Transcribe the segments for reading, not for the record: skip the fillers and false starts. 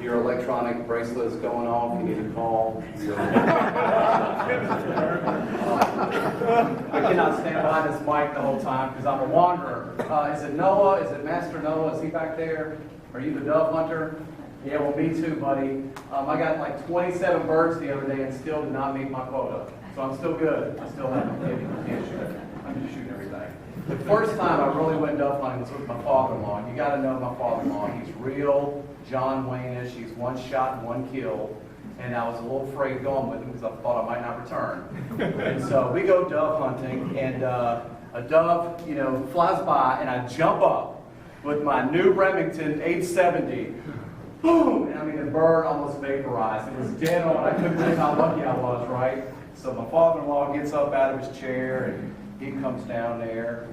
your electronic bracelet's going off, you need to call. I cannot stand behind this mic the whole time because I'm a wanderer. Is it Noah? Is it Master Noah? Is he back there? Are you the dove hunter? Yeah, well, me too, buddy. I got like 27 birds the other day and still did not meet my quota. So I'm still good. I still have no kidding. I can't shoot. I'm just shooting everything. The first time I really went dove hunting was with my father-in-law. You got to know my father-in-law. He's real John Wayne-ish. He's one shot and one kill. And I was a little afraid going with him because I thought I might not return. And so we go dove hunting, and a dove, flies by, and I jump up with my new Remington 870. Boom! And I mean, the bird almost vaporized. It was dead on. I couldn't believe how lucky I was, right? So my father-in-law gets up out of his chair, and he comes down there.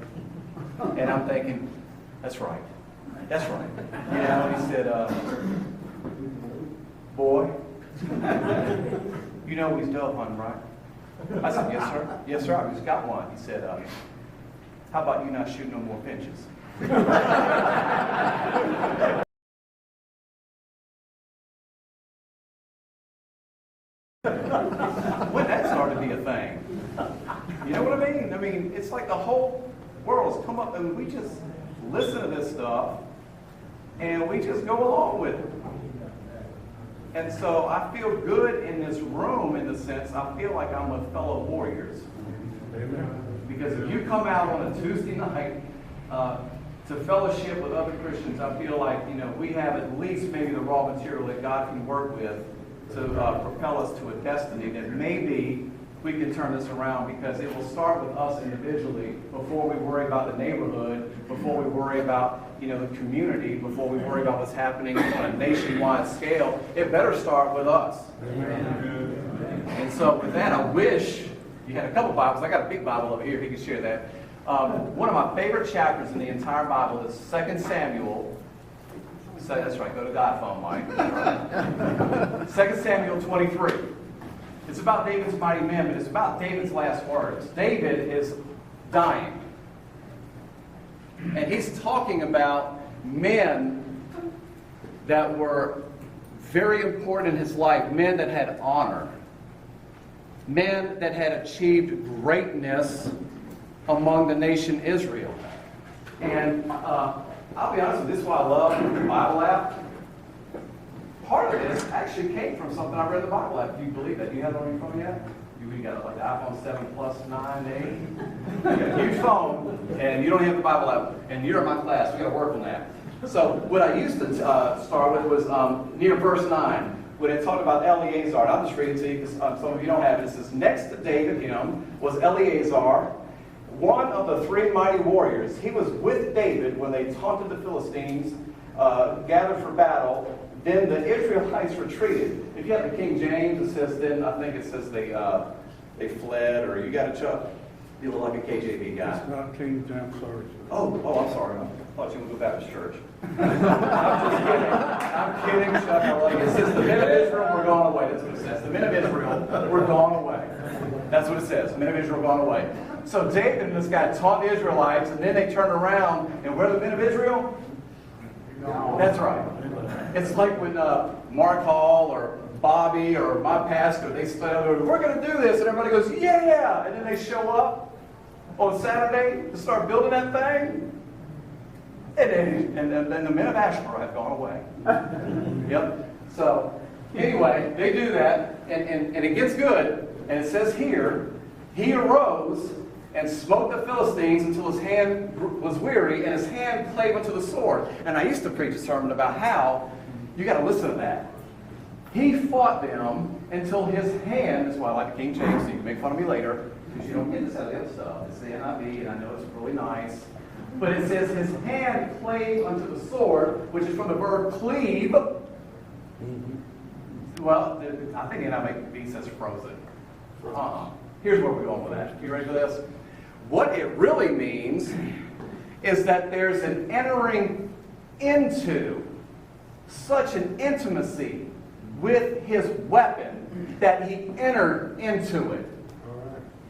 And I'm thinking, that's right. That's right. And he said, boy, you know he's dove hunting, right? I said, yes, sir. Yes, sir, I just got one. He said, how about you not shoot no more finches? When that started to be a thing. You know what I mean? I mean, it's like the whole world has come up and we just listen to this stuff and we just go along with it. And so I feel good in this room in the sense I feel like I'm with fellow warriors. Amen. Because if you come out on a Tuesday night to fellowship with other Christians, I feel like, we have at least maybe the raw material that God can work with to propel us to a destiny that maybe we can turn this around, because it will start with us individually before we worry about the neighborhood, before we worry about the community, before we worry about what's happening on a nationwide scale. It better start with us. Amen. And so with that, I wish you had a couple Bibles. I got a big Bible over here if you can share that. One of my favorite chapters in the entire Bible is 2 Samuel. So that's right, go to God phone, Mike. 2 Samuel 23. It's about David's mighty men, but it's about David's last words. David is dying. And he's talking about men that were very important in his life, men that had honor, men that had achieved greatness among the nation Israel. And I'll be honest with you, this is why I love the Bible app. Part of this actually came from something I read in the Bible app. Do you believe that? Do you have it on your phone yet? You got like the iPhone 7 Plus 9, 8. You got a huge phone, and you don't have the Bible app. And you're in my class. We got to work on that. So what I used to start with was near verse 9, when it talked about Eleazar. And I'll just read it to you because some of you don't have it. It says, next to David, him, was Eleazar, one of the three mighty warriors. He was with David when they taunted the Philistines, gathered for battle. Then the Israelites retreated. If you have the King James, it says then, I think it says they fled, or you got to Chuck. You look like a KJV guy. It's not King James, sorry. Oh, I'm sorry. I thought you would go Baptist church. I'm just kidding. I'm kidding, Chuck. It says the men of Israel were gone away. That's what it says. The men of Israel were gone away. That's what it says. The men of Israel were gone away. So David and this guy taught the Israelites, and then they turned around, and where are the men of Israel? No. That's right. It's like when Mark Hall or Bobby or my pastor, they say, we're going to do this, and everybody goes, yeah, and then they show up on Saturday to start building that thing, and then the men of Asheboro have gone away. Yep. So anyway, they do that, and it gets good, and it says here, he arose and smote the Philistines until his hand was weary, and his hand clave unto the sword. And I used to preach a sermon about how you got to listen to that. He fought them until his hand, that's why I like the King James, so you can make fun of me later, because you don't get this out of the other stuff. It's the NIV, and I know it's really nice. But it says his hand clave unto the sword, which is from the verb cleave. Well, I think NIV says frozen. Here's where we're going with that. You ready for this? What it really means is that there's an entering into such an intimacy with his weapon that he entered into it.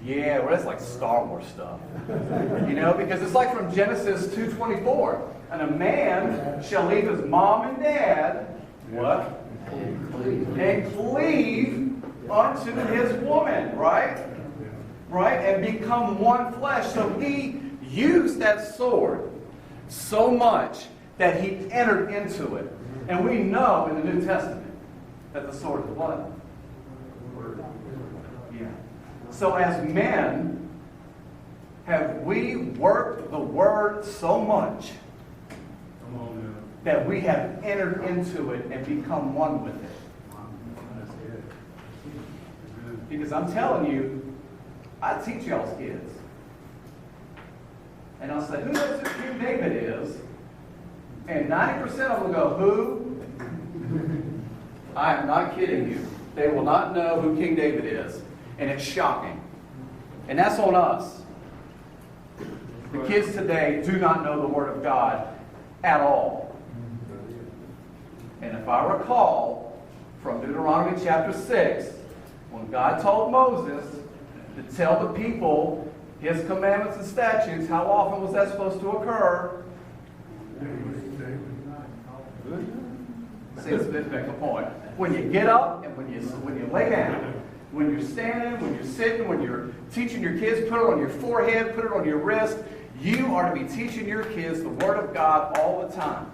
Yeah, well, that's like Star Wars stuff. Because it's like from Genesis 2:24. And a man shall leave his mom and dad What? And cleave. And cleave unto his woman, right? Right? And become one flesh. So he used that sword so much that he entered into it. And we know in the New Testament that the sword is what? Yeah. So as men, have we worked the word so much that we have entered into it and become one with it? Because I'm telling you, I teach y'all's kids. And I'll say, who knows who King David is? And 90% of them will go, who? I am not kidding you. They will not know who King David is. And it's shocking. And that's on us. The kids today do not know the Word of God at all. And if I recall from Deuteronomy chapter 6, when God told Moses to tell the people his commandments and statutes, how often was that supposed to occur? See, let's make a point. When you get up and when you lay down, when you're standing, when you're sitting, when you're teaching your kids, put it on your forehead, put it on your wrist. You are to be teaching your kids the Word of God all the time.